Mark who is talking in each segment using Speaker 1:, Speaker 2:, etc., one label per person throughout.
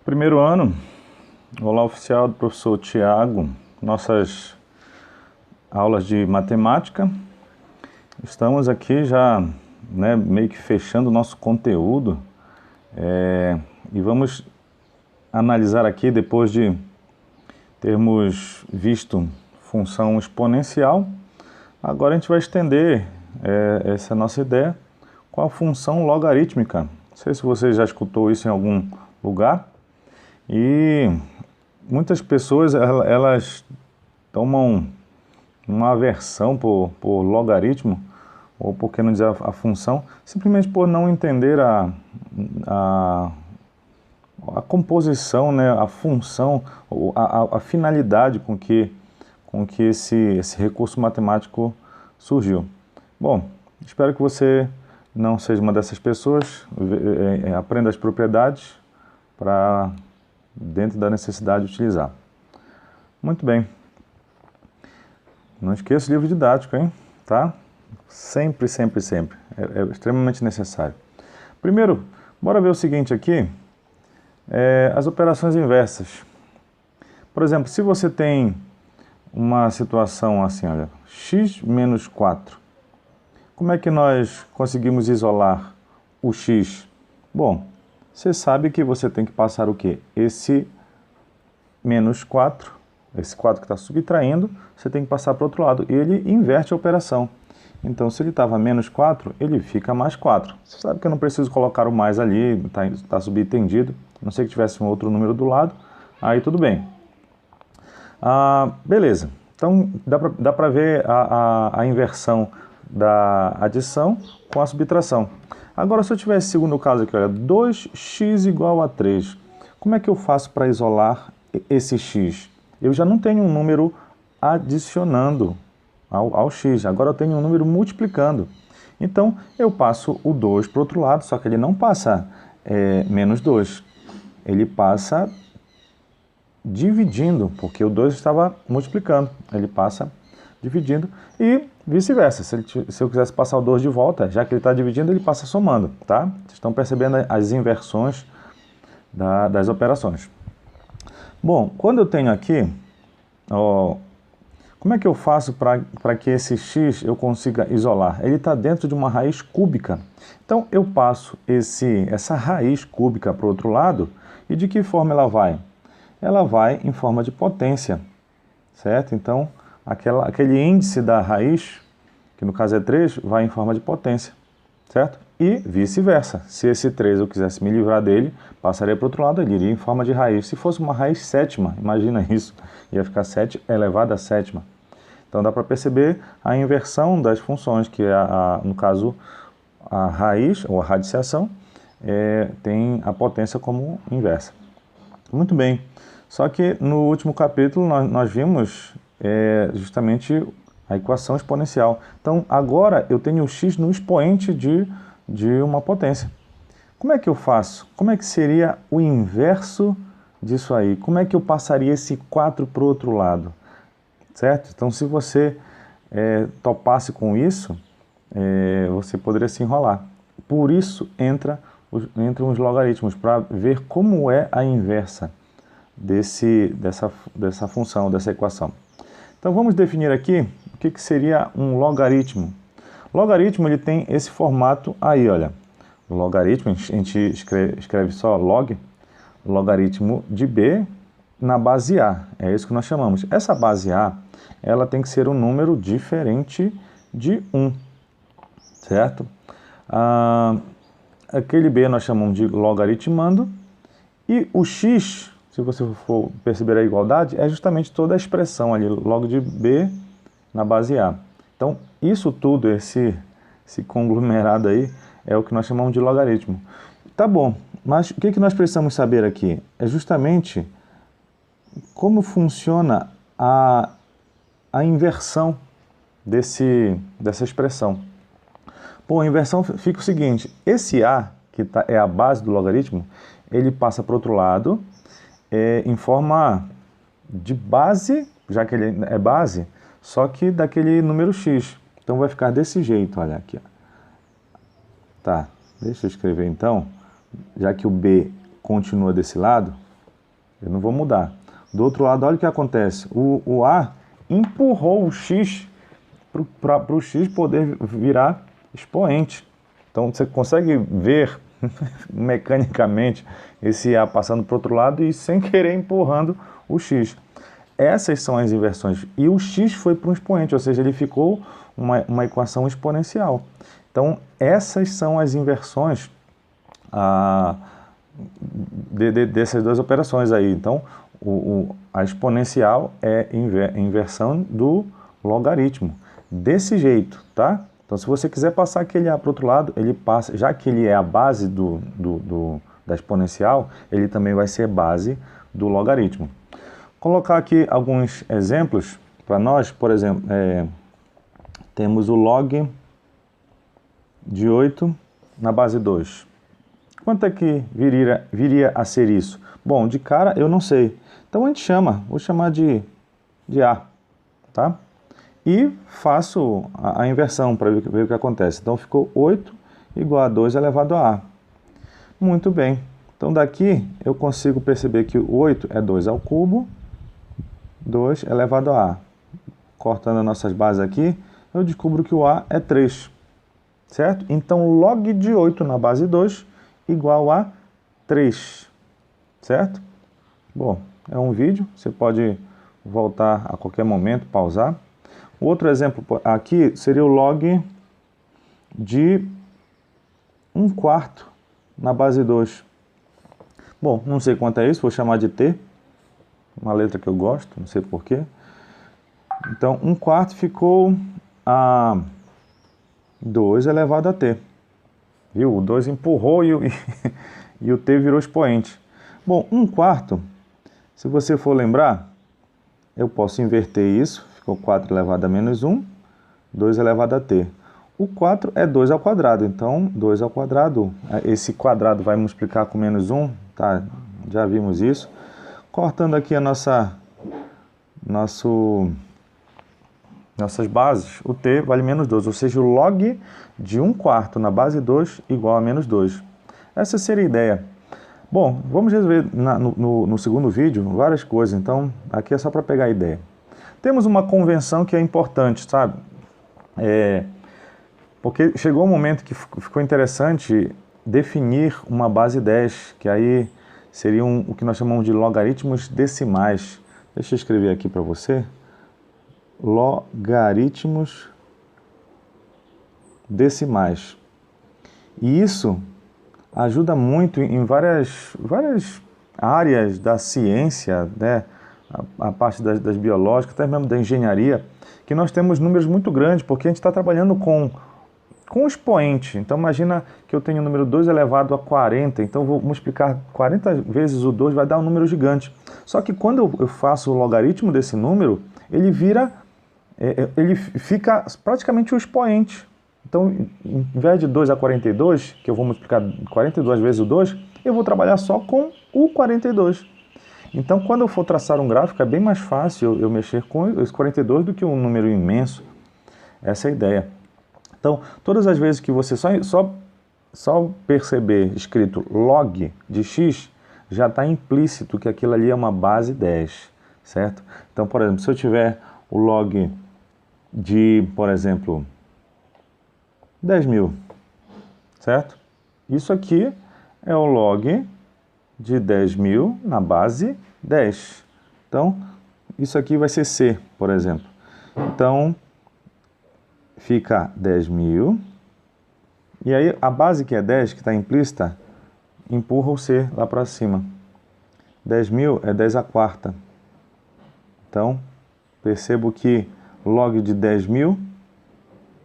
Speaker 1: Primeiro ano, olá oficial do professor Tiago, nossas aulas de matemática. Estamos aqui já meio que fechando o nosso conteúdo e vamos analisar aqui, depois de termos visto função exponencial, agora a gente vai estender essa nossa ideia com a função logarítmica. Não sei se você já escutou isso em algum lugar. E muitas pessoas elas tomam uma aversão por logaritmo, ou por que não dizer a função, simplesmente por não entender a composição, a função, a finalidade com que esse recurso matemático surgiu. Bom, espero que você não seja uma dessas pessoas, aprenda as propriedades para dentro da necessidade de utilizar. Muito bem. Não esqueça o livro didático, hein? Tá? Sempre, sempre, sempre. É extremamente necessário. Primeiro, bora ver o seguinte aqui. As operações inversas. Por exemplo, se você tem uma situação assim, olha, x menos 4. Como é que nós conseguimos isolar o x? Bom, você sabe que você tem que passar o quê? Esse menos 4, esse 4 que está subtraindo, você tem que passar para o outro lado. E ele inverte a operação. Então, se ele estava menos 4, ele fica mais 4. Você sabe que eu não preciso colocar o mais ali, está subentendido. A não ser que tivesse um outro número do lado, aí tudo bem. Beleza. Então, dá para ver a inversão da adição com a subtração. Agora, se eu tivesse segundo caso aqui, olha, 2x igual a 3, como é que eu faço para isolar esse x? Eu já não tenho um número adicionando ao x, agora eu tenho um número multiplicando. Então, eu passo o 2 para o outro lado, só que ele não passa menos 2, ele passa dividindo, porque o 2 estava multiplicando, ele passa dividindo e vice-versa. Se eu quisesse passar o 2 de volta, já que ele está dividindo, ele passa somando, tá? Vocês estão percebendo as inversões das operações. Bom, quando eu tenho aqui, como é que eu faço para que esse x eu consiga isolar? Ele está dentro de uma raiz cúbica. Então, eu passo essa raiz cúbica para o outro lado, e de que forma ela vai? Ela vai em forma de potência, certo? Então, aquele índice da raiz, que no caso é 3, vai em forma de potência, certo? E vice-versa. Se esse 3 eu quisesse me livrar dele, passaria para o outro lado, ele iria em forma de raiz. Se fosse uma raiz sétima, imagina isso, ia ficar 7 elevado a sétima. Então dá para perceber a inversão das funções, que no caso a raiz, ou a radiciação, tem a potência como inversa. Muito bem. Só que no último capítulo nós vimos justamente a equação exponencial. Então, agora eu tenho o x no expoente de uma potência. Como é que eu faço? Como é que seria o inverso disso aí? Como é que eu passaria esse 4 para o outro lado? Certo? Então, se você topasse com isso, você poderia se enrolar. Por isso, entram os logaritmos, para ver como é a inversa dessa função, dessa equação. Então vamos definir aqui o que seria um logaritmo. Logaritmo, ele tem esse formato aí, olha. O logaritmo, a gente escreve só log, logaritmo de b na base a. É isso que nós chamamos. Essa base a, ela tem que ser um número diferente de 1, certo? Aquele b nós chamamos de logaritmando, e o x, se você for perceber a igualdade, é justamente toda a expressão ali, log de b na base a. Então, isso tudo, esse conglomerado aí, é o que nós chamamos de logaritmo. Tá bom, mas o que nós precisamos saber aqui? É justamente como funciona a inversão dessa expressão. Bom, a inversão fica o seguinte, esse a, que é a base do logaritmo, ele passa para o outro lado, em forma de base, já que ele é base, só que daquele número x. Então vai ficar desse jeito, olha aqui. Tá, deixa eu escrever então, já que o b continua desse lado, Eu não vou mudar. Do outro lado, olha o que acontece. O A empurrou o X para o X poder virar expoente. Então você consegue ver mecanicamente esse A passando para o outro lado e sem querer empurrando o X. Essas são as inversões. E o X foi para um expoente, ou seja, ele ficou uma equação exponencial. Então essas são as inversões dessas duas operações aí. Então a exponencial é inversão do logaritmo. Desse jeito, tá? Então, se você quiser passar aquele A para o outro lado, ele passa, já que ele é a base da exponencial, ele também vai ser base do logaritmo. Colocar aqui alguns exemplos para nós, por exemplo, temos o log de 8 na base 2. Quanto é que viria a ser isso? Bom, de cara eu não sei. Então a gente vou chamar de A, tá? E faço a inversão para ver o que acontece. Então ficou 8 igual a 2 elevado a A. Muito bem. Então daqui eu consigo perceber que o 8 é 2 ao cubo, 2 elevado a A. Cortando as nossas bases aqui, eu descubro que o A é 3. Certo? Então log de 8 na base 2 igual a 3. Certo? Bom, é um vídeo, você pode voltar a qualquer momento, pausar. Outro exemplo aqui seria o log de 1/4 na base 2. Bom, não sei quanto é isso, vou chamar de T, uma letra que eu gosto, não sei porquê. Então, 1/4 ficou a 2 elevado a T. Viu? O 2 empurrou e o T virou expoente. Bom, 1/4, se você for lembrar, eu posso inverter isso. Ficou 4 elevado a menos 1, 2 elevado a t. O 4 é 2 ao quadrado, então 2 ao quadrado, esse quadrado vai multiplicar com menos 1, tá? Já vimos isso. Cortando aqui a nossas bases, o t vale menos 2, ou seja, o log de 1/4 na base 2 igual a menos 2. Essa seria a ideia. Bom, vamos resolver no segundo vídeo várias coisas, então aqui é só para pegar a ideia. Temos uma convenção que é importante, sabe? Porque chegou um momento que ficou interessante definir uma base 10, que aí seriam o que nós chamamos de logaritmos decimais. Deixa eu escrever aqui para você. Logaritmos decimais. E isso ajuda muito em várias áreas da ciência, né? A parte das biológicas, até mesmo da engenharia, que nós temos números muito grandes, porque a gente está trabalhando com expoente. Então imagina que eu tenho o número 2 elevado a 40, então eu vou multiplicar 40 vezes o 2, vai dar um número gigante. Só que quando eu faço o logaritmo desse número, ele fica praticamente o expoente. Então, em vez de 2 a 42, que eu vou multiplicar 42 vezes o 2, eu vou trabalhar só com o 42. Então, quando eu for traçar um gráfico, é bem mais fácil eu mexer com esse 42 do que um número imenso. Essa é a ideia. Então, todas as vezes que você só perceber escrito log de x, já está implícito que aquilo ali é uma base 10, certo? Então, por exemplo, se eu tiver o log de, por exemplo, 10.000, certo? Isso aqui é o log de 10.000 na base 10. Então, isso aqui vai ser C, por exemplo. Então, fica 10.000. E aí, a base que é 10, que está implícita, empurra o C lá para cima. 10.000 é 10 a quarta. Então, percebo que log de 10.000,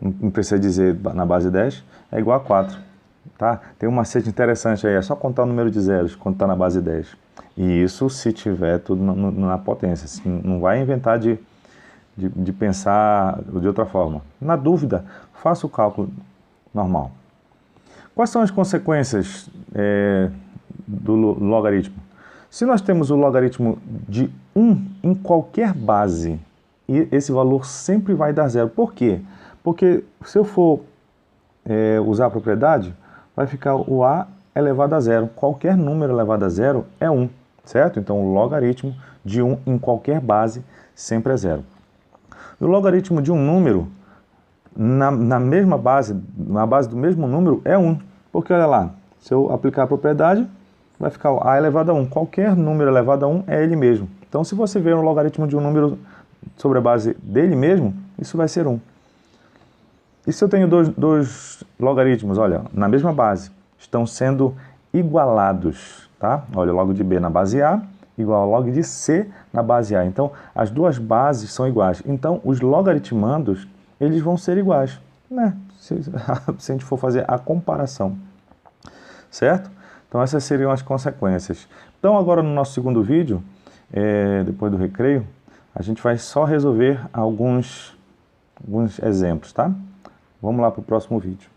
Speaker 1: não precisa dizer na base 10, é igual a 4. Tá? Tem um macete interessante aí, é só contar o número de zeros quando está na base 10. E isso se tiver tudo na potência, assim, não vai inventar de pensar de outra forma. Na dúvida, faça o cálculo normal. Quais são as consequências do logaritmo? Se nós temos o logaritmo de 1 em qualquer base, esse valor sempre vai dar zero. Por quê? Porque se eu for usar a propriedade, vai ficar o A elevado a zero. Qualquer número elevado a zero é 1, certo? Então, o logaritmo de 1 em qualquer base sempre é 0. E o logaritmo de um número, na mesma base, na base do mesmo número, é 1. Porque, olha lá, se eu aplicar a propriedade, vai ficar o a elevado a 1. Qualquer número elevado a 1 é ele mesmo. Então, se você ver um logaritmo de um número sobre a base dele mesmo, isso vai ser 1. E se eu tenho dois logaritmos, olha, na mesma base, estão sendo igualados, tá? Olha, log de B na base A igual ao log de C na base A. Então, as duas bases são iguais. Então, os logaritmandos, eles vão ser iguais, né? Se a gente for fazer a comparação, certo? Então, essas seriam as consequências. Então, agora no nosso segundo vídeo, depois do recreio, a gente vai só resolver alguns exemplos, tá? Vamos lá para o próximo vídeo.